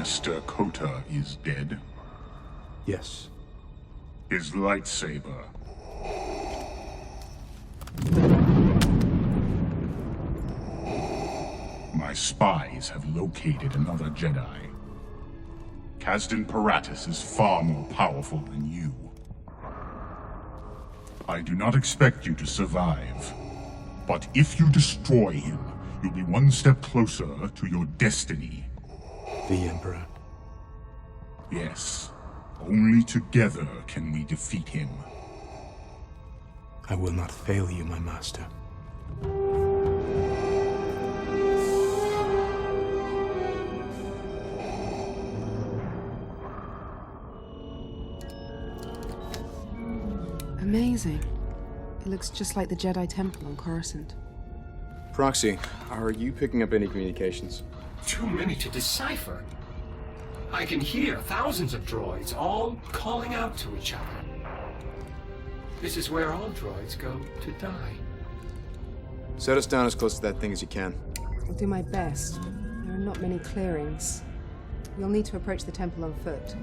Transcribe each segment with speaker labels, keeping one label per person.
Speaker 1: Master Kota is dead?
Speaker 2: Yes.
Speaker 1: His lightsaber. My spies have located another Jedi. Kasdan Paratus is far more powerful than you. I do not expect you to survive, but if you destroy him, you'll be one step closer to your destiny.
Speaker 2: The Emperor.
Speaker 1: Yes. Only together can we defeat him.
Speaker 2: I will not fail you, my master.
Speaker 3: Amazing. It looks just like the Jedi Temple on Coruscant.
Speaker 4: Proxy, are you picking up any communications?
Speaker 5: Too many to decipher. I can hear thousands of droids all calling out to each other. This is where all droids go to die.
Speaker 4: Set us down as close to that thing as you can.
Speaker 3: I'll do my best. There are not many clearings. You'll need to approach the temple on foot.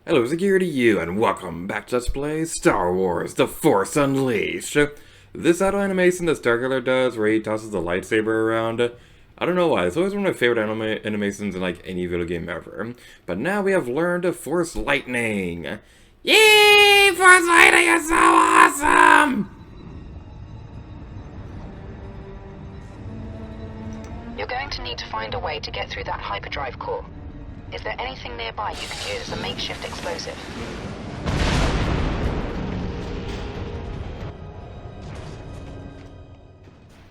Speaker 6: Hello, security you, and welcome back to Let's Play Star Wars: The Force Unleashed. This auto animation that Starkiller does, where he tosses the lightsaber around, I don't know why, it's always one of my favorite animations in like any video game ever. But now we have learned to Force Lightning. Yay! Force Lightning is so awesome!
Speaker 7: You're going to need to find a way to get through that hyperdrive core. Is there anything nearby you can use as a makeshift explosive?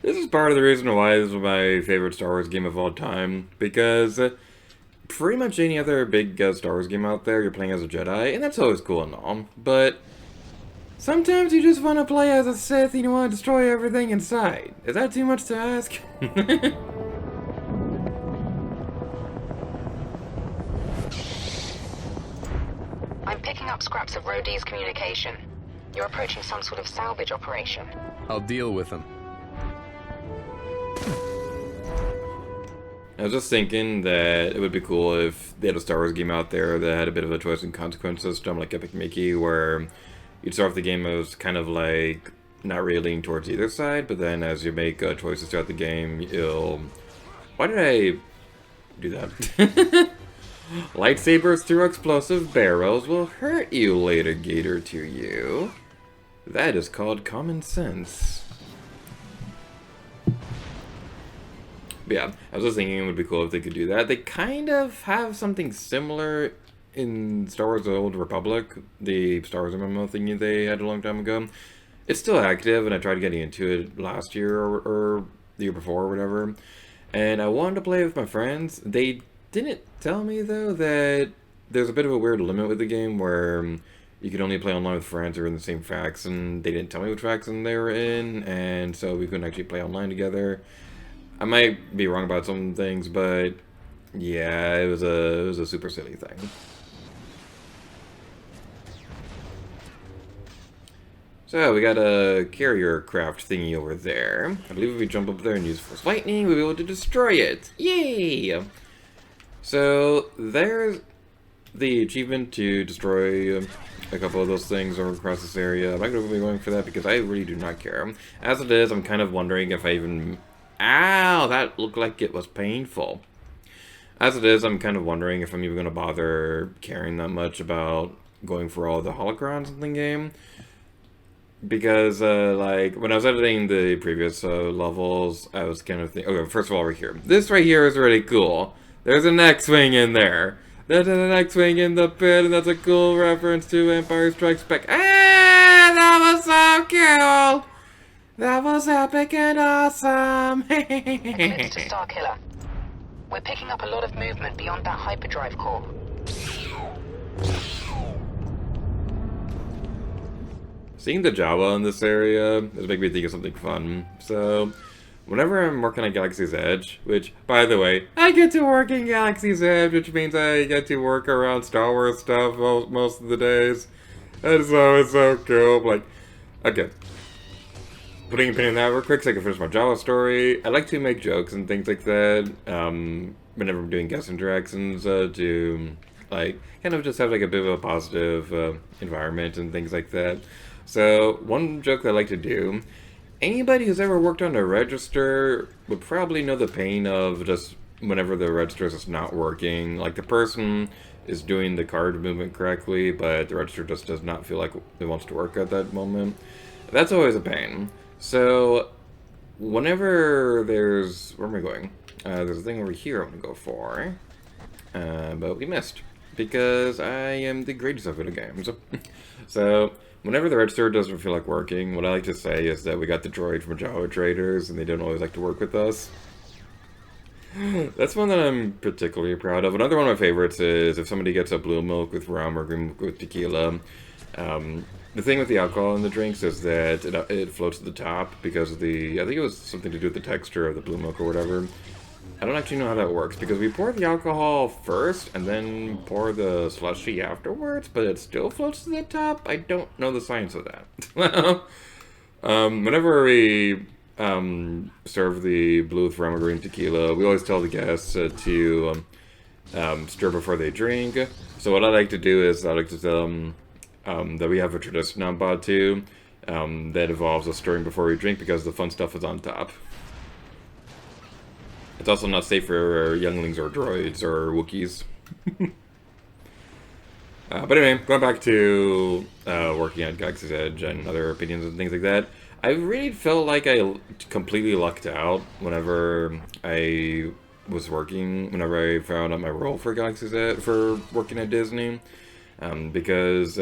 Speaker 6: This is part of the reason why this is my favorite Star Wars game of all time, because pretty much any other big Star Wars game out there, you're playing as a Jedi, and that's always cool and all, but sometimes you just want to play as a Sith and you want to destroy everything in sight. Is that too much to ask?
Speaker 7: I'm picking up scraps of Rhodey's communication. You're approaching some sort of salvage operation.
Speaker 4: I'll deal with them.
Speaker 6: I was just thinking that it would be cool if they had a Star Wars game out there that had a bit of a choice and consequence system like Epic Mickey, where you'd start off the game as kind of like not really leaning towards either side, but then as you make choices throughout the game, you'll... Why did I do that? Lightsabers through explosive barrels will hurt you later, Gator to you. That is called common sense. But yeah, I was just thinking it would be cool if they could do that. They kind of have something similar in Star Wars: The Old Republic, the Star Wars MMO thingy they had a long time ago. It's still active, and I tried getting into it last year or the year before or whatever. And I wanted to play with my friends. They didn't tell me, though, that there's a bit of a weird limit with the game where you could only play online with friends who are in the same faction. They didn't tell me which faction they were in, and so we couldn't actually play online together. I might be wrong about some things, but yeah, it was a super silly thing. So we got a carrier craft thingy over there. I believe if we jump up there and use Force Lightning, we'll be able to destroy it. Yay! So there's the achievement to destroy a couple of those things over across this area. I'm not going to be going for that because I really do not care. As it is, I'm kind of wondering if I even... Ow! That looked like it was painful. As it is, I'm kind of wondering if I'm even going to bother caring that much about going for all the holocrons in the game. Because, like, when I was editing the previous levels, I was kind of thinking... Okay, first of all, right here. This right here is really cool. There's an X-Wing in there. There's an X-Wing in the pit, and that's a cool reference to Empire Strikes Back. Ah, that was so cool! That was epic and awesome!
Speaker 7: Eclipse to Starkiller. We're picking up a lot of movement beyond that hyperdrive core.
Speaker 6: Seeing the Jawa in this area is making me think of something fun. So, whenever I'm working on Galaxy's Edge, which, by the way, I get to work in Galaxy's Edge, which means I get to work around Star Wars stuff most of the days. That is always so cool. Like, okay. Putting a pin in that real quick so I can finish my Java story. I like to make jokes and things like that. Whenever I'm doing guest interactions, to like kind of just have like a bit of a positive environment and things like that. So one joke that I like to do. Anybody who's ever worked on a register would probably know the pain of just whenever the register is just not working. Like the person is doing the card movement correctly, but the register just does not feel like it wants to work at that moment. That's always a pain. So, whenever there's... Where am I going? There's a thing over here I'm going to go for. But we missed. Because I am the greatest of video games. So, whenever the register doesn't feel like working, what I like to say is that we got the droid from Java traders, and they don't always like to work with us. That's one that I'm particularly proud of. Another one of my favorites is if somebody gets a blue milk with rum or green milk with tequila. The thing with the alcohol in the drinks is that it floats to the top because of the... I think it was something to do with the texture of the blue milk or whatever. I don't actually know how that works because we pour the alcohol first and then pour the slushy afterwards, but it still floats to the top. I don't know the science of that. Whenever we serve the blue with rum or green tequila, we always tell the guests to stir before they drink. So what I like to do is I like to tell them that we have a tradition on Bod 2 that involves us stirring before we drink because the fun stuff is on top. It's also not safe for younglings or droids or Wookiees. But anyway, going back to working at Galaxy's Edge and other opinions and things like that, I really felt like I completely lucked out whenever I was working, whenever I found out my role for Galaxy's Edge, for working at Disney. Because,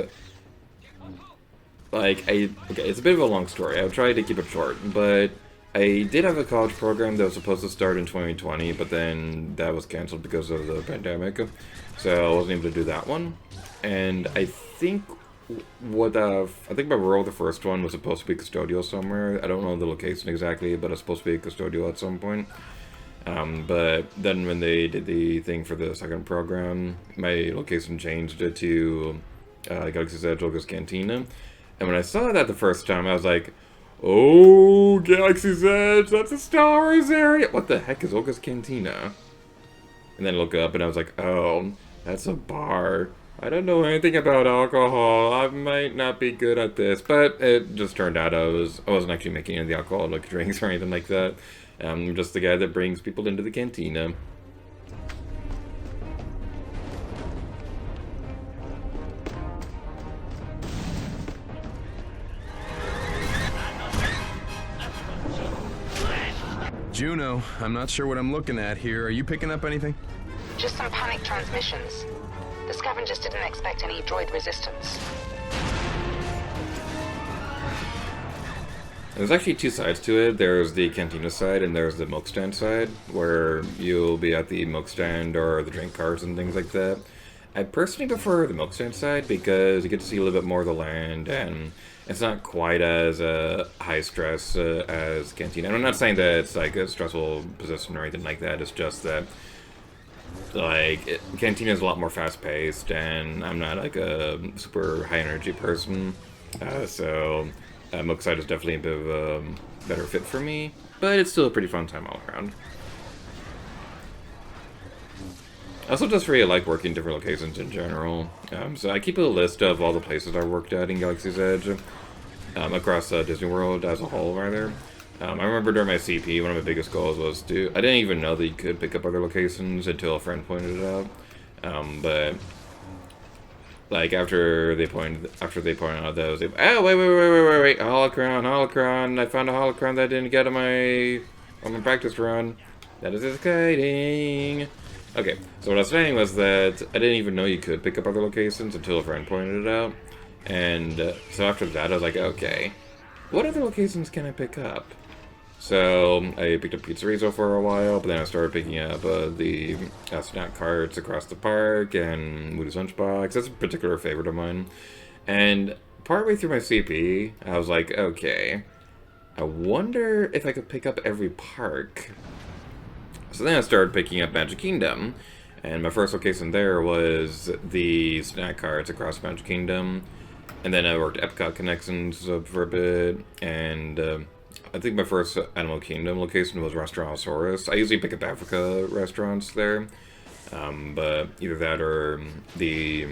Speaker 6: like, okay, it's a bit of a long story. I'll try to keep it short, but I did have a college program that was supposed to start in 2020, but then that was canceled because of the pandemic, so I wasn't able to do that one. And I think I think my role, the first one, was supposed to be custodial somewhere. I don't know the location exactly, but it's supposed to be custodial at some point. But then when they did the thing for the second program, my location changed it to Galaxy's Edge, Olga's Cantina. And when I saw that the first time, I was like, oh, Galaxy's Edge, that's a Star Wars area! What the heck is Olga's Cantina? And then I look up and I was like, oh, that's a bar. I don't know anything about alcohol. I might not be good at this. But it just turned out I wasn't actually making any of the alcoholic drinks or anything like that. I'm just the guy that brings people into the cantina.
Speaker 8: Juno, I'm not sure what I'm looking at here. Are you picking up anything?
Speaker 7: Just some panic transmissions. The scavengers didn't expect any droid resistance.
Speaker 6: There's actually two sides to it. There's the cantina side and there's the milk stand side, where you'll be at the milk stand or the drink carts and things like that. I personally prefer the milk stand side because you get to see a little bit more of the land, and it's not quite as high stress as cantina. And I'm not saying that it's like a stressful position or anything like that. It's just that cantina is a lot more fast paced, and I'm not like a super high energy person, so milk side is definitely a bit of a better fit for me. But it's still a pretty fun time all around. I also just really like working different locations in general. So I keep a list of all the places I worked at in Galaxy's Edge, across Disney World as a whole, rather. I remember during my CP, one of my biggest goals was I didn't even know that you could pick up other locations until a friend pointed it out. But like after they pointed out that I was like, oh wait, holocron! I found a holocron that I didn't get on my practice run. That is exciting. Okay, so what I was saying was that I didn't even know you could pick up other locations until a friend pointed it out. And so after that, I was like, okay, what other locations can I pick up? So I picked up Pizzerizzo for a while, but then I started picking up the snack carts across the park and Moody's Lunchbox. That's a particular favorite of mine. And partway through my CP, I was like, okay, I wonder if I could pick up every park. So then I started picking up Magic Kingdom, and my first location there was the snack carts across Magic Kingdom, and then I worked Epcot Connections for a bit, and I think my first Animal Kingdom location was Restaurantosaurus. I usually pick up Africa restaurants there, but either that or the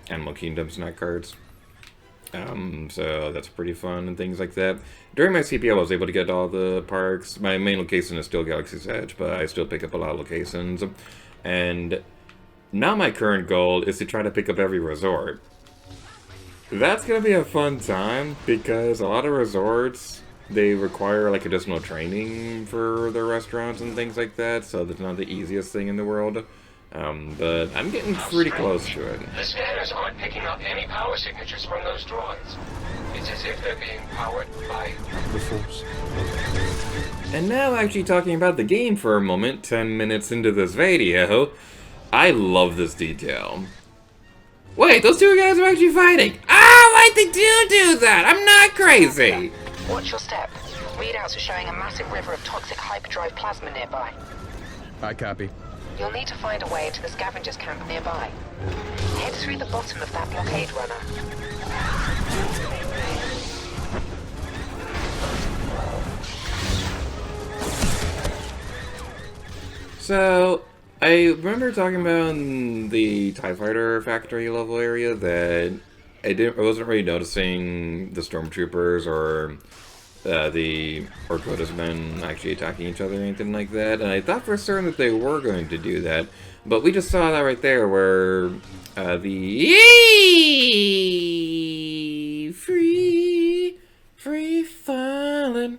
Speaker 6: Animal Kingdom snack carts. So that's pretty fun and things like that. During my CP, I was able to get all the parks. My main location is still Galaxy's Edge, but I still pick up a lot of locations. And now my current goal is to try to pick up every resort. That's gonna be a fun time, because a lot of resorts, they require like additional training for their restaurants and things like that, so that's not the easiest thing in the world. But I'm getting pretty close to it.
Speaker 5: The scanners aren't picking up any power signatures from those droids. It's as if they're being powered by
Speaker 2: The Force.
Speaker 6: And now actually talking about the game for a moment, 10 minutes into this video, I love this detail. Wait, those two guys are actually fighting! Ah, why'd they do that? I'm not crazy!
Speaker 7: Watch your step. Readouts are showing a massive river of toxic hyperdrive plasma nearby.
Speaker 8: I copy.
Speaker 7: You'll need to find a way to the scavengers camp nearby. Head through the bottom of that blockade runner.
Speaker 6: So, I remember talking about in the TIE Fighter factory level area that I wasn't really noticing the stormtroopers or the Orkoda's men actually attacking each other or anything like that, and I thought for certain that they were going to do that, but we just saw that right there where the free falling.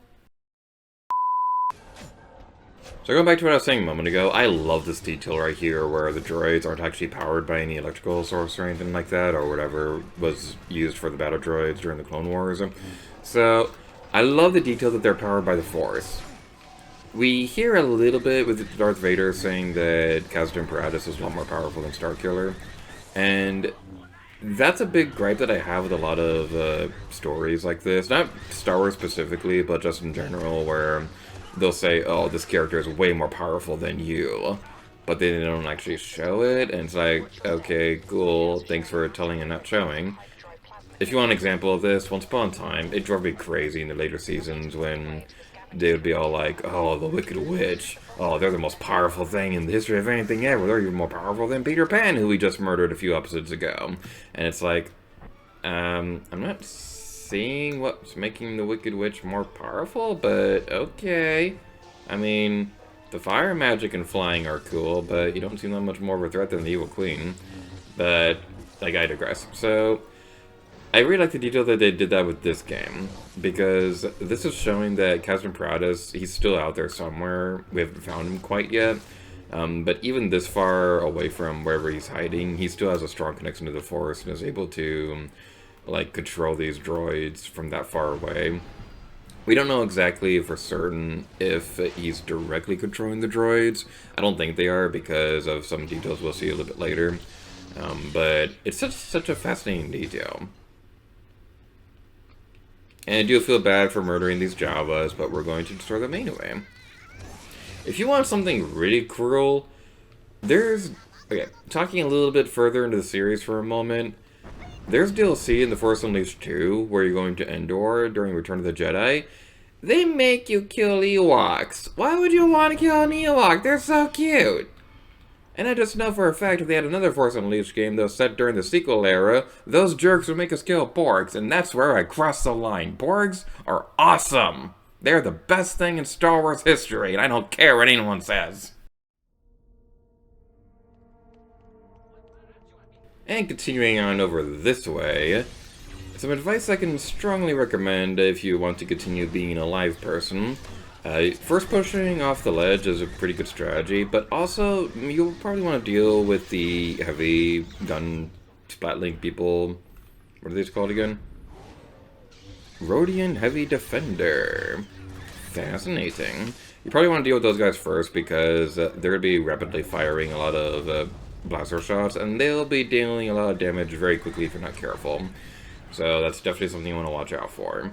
Speaker 6: So going back to what I was saying a moment ago, I love this detail right here where the droids aren't actually powered by any electrical source or anything like that, or whatever was used for the battle droids during the Clone Wars. So I love the detail that they're powered by the Force. We hear a little bit with Darth Vader saying that Kazdan Paratus is a lot more powerful than Starkiller, and that's a big gripe that I have with a lot of stories like this. Not Star Wars specifically, but just in general, where they'll say, oh, this character is way more powerful than you, but they don't actually show it, and it's like, okay, cool, thanks for telling and not showing. If you want an example of this, once upon a time, it drove me crazy in the later seasons when they would be all like, oh, the Wicked Witch, oh, they're the most powerful thing in the history of anything ever, they're even more powerful than Peter Pan, who we just murdered a few episodes ago. And it's like, I'm not seeing what's making the Wicked Witch more powerful, but okay. I mean, the fire magic and flying are cool, but you don't seem that much more of a threat than the Evil Queen. But, like, I digress. So, I really like the detail that they did that with this game, because this is showing that Kazdan Paratus, he's still out there somewhere. We haven't found him quite yet. But even this far away from wherever he's hiding, he still has a strong connection to the Force and is able to, like, control these droids from that far away. We don't know exactly for certain if he's directly controlling the droids. I don't think they are because of some details we'll see a little bit later. But it's such a fascinating detail. And I do feel bad for murdering these Jawas, but we're going to destroy them anyway. If you want something really cruel, there's... Okay, talking a little bit further into the series for a moment, there's DLC in The Force Unleashed 2, where you're going to Endor during Return of the Jedi. They make you kill Ewoks. Why would you want to kill an Ewok? They're so cute. And I just know for a fact if they had another Force Unleashed game that was set during the sequel era, those jerks would make us kill Porgs, and that's where I cross the line. Porgs are awesome. They're the best thing in Star Wars history, and I don't care what anyone says. And continuing on over this way, some advice I can strongly recommend if you want to continue being a live person. First, pushing off the ledge is a pretty good strategy, but also you'll probably want to deal with the heavy gun splat-link people. What are these called again? Rodian Heavy Defender. Fascinating. You probably want to deal with those guys first because they're going to be rapidly firing a lot of blaster shots, and they'll be dealing a lot of damage very quickly if you're not careful. So that's definitely something you want to watch out for.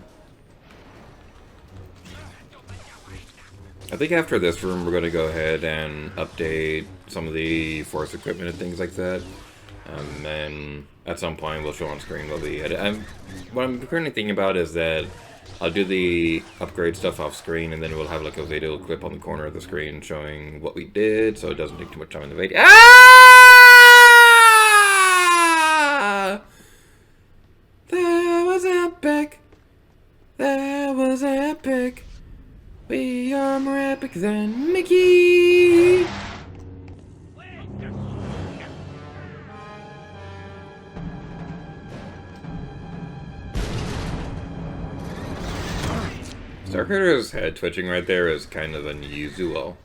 Speaker 6: I think after this room, we're going to go ahead and update some of the force equipment and things like that. And then at some point, we'll show on screen what we had. What I'm currently thinking about is that I'll do the upgrade stuff off screen, and then we'll have like a video clip on the corner of the screen showing what we did, so it doesn't take too much time in the video. Ah! That was epic. That was epic. We are more epic than Mickey. Starcatter's head twitching right there is kind of unusual.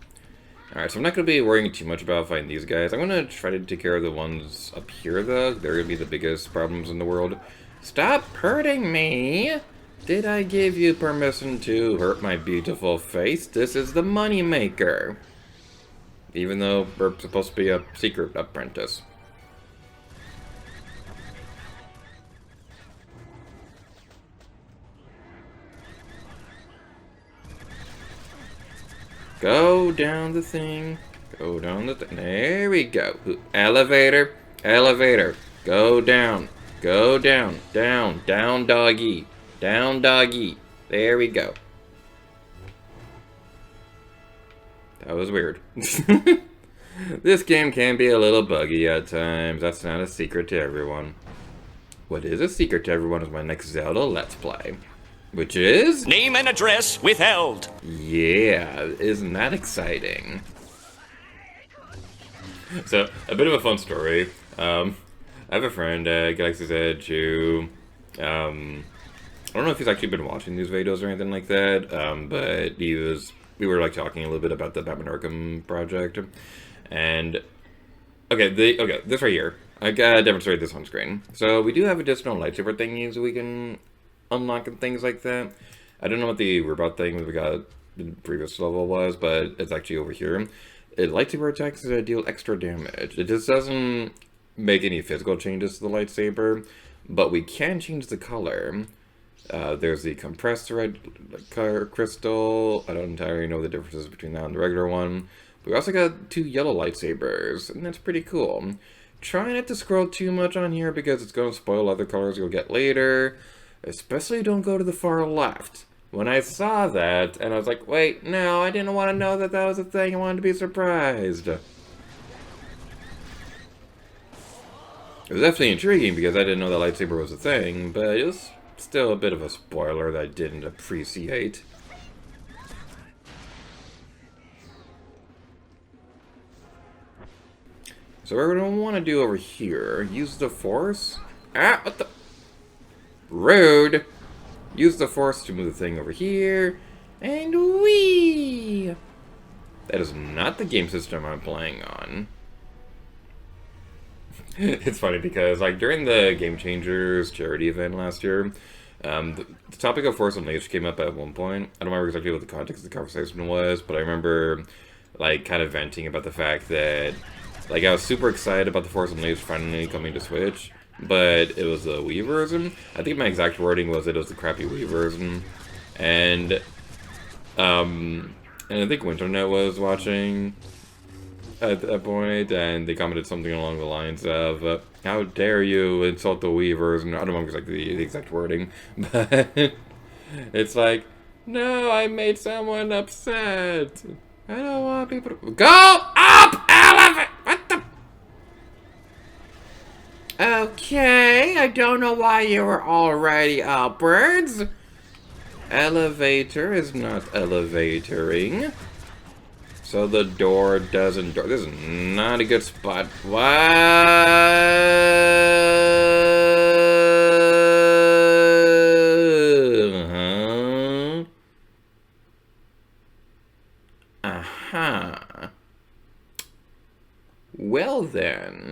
Speaker 6: Alright, so I'm not going to be worrying too much about fighting these guys. I'm going to try to take care of the ones up here, though. They're going to be the biggest problems in the world. Stop hurting me! Did I give you permission to hurt my beautiful face? This is the money maker. Even though we're supposed to be a secret apprentice. Go down the thing. Go down the thing. There we go. Elevator. Elevator. Go down. Go down. Down. Down, doggy. Down, doggy. There we go. That was weird. This game can be a little buggy at times. That's not a secret to everyone. What is a secret to everyone is my next Zelda Let's Play. Which is...
Speaker 9: Name and address withheld.
Speaker 6: Yeah, isn't that exciting? So, a bit of a fun story. I have a friend, Galaxy's Edge, who... I don't know if he's actually been watching these videos or anything like that, but we were like talking a little bit about the Batman Arkham project. And... Okay, this right here. I gotta demonstrate this on screen. So, we do have additional lightsaber thingies we can unlock and things like that. I don't know what the robot thing we got in the previous level was, but it's actually over here. Lightsaber attacks deal extra damage. It just doesn't make any physical changes to the lightsaber, but we can change the color. There's the compressed red color crystal. I don't entirely know the differences between that and the regular one. But we also got 2 yellow lightsabers, and that's pretty cool. Try not to scroll too much on here because it's going to spoil other colors you'll get later. Especially don't go to the far left. When I saw that, and I was like, wait, no, I didn't want to know that that was a thing. I wanted to be surprised. It was definitely intriguing because I didn't know that lightsaber was a thing, but it was still a bit of a spoiler that I didn't appreciate. So what we're going to want to do over here, use the Force. Ah, what the... Rude! Use the Force to move the thing over here. And whee! That is not the game system I'm playing on. It's funny because, like, during the Game Changers charity event last year, the topic of Force Unleashed came up at one point. I don't remember exactly what the context of the conversation was, but I remember, like, kind of venting about the fact that, like, I was super excited about the Force Unleashed finally coming to Switch. But it was the Wii version. I think my exact wording was it was the crappy Wii version. And I think Winternet was watching at that point, and they commented something along the lines of, how dare you insult the Wii version? I don't remember exactly the exact wording, but it's like, no, I made someone upset. I don't want people to... Go up, elephant! What the... Okay, I don't know why you were already upwards. Elevator is not elevatoring. So the door doesn't... This is not a good spot. What? Well then.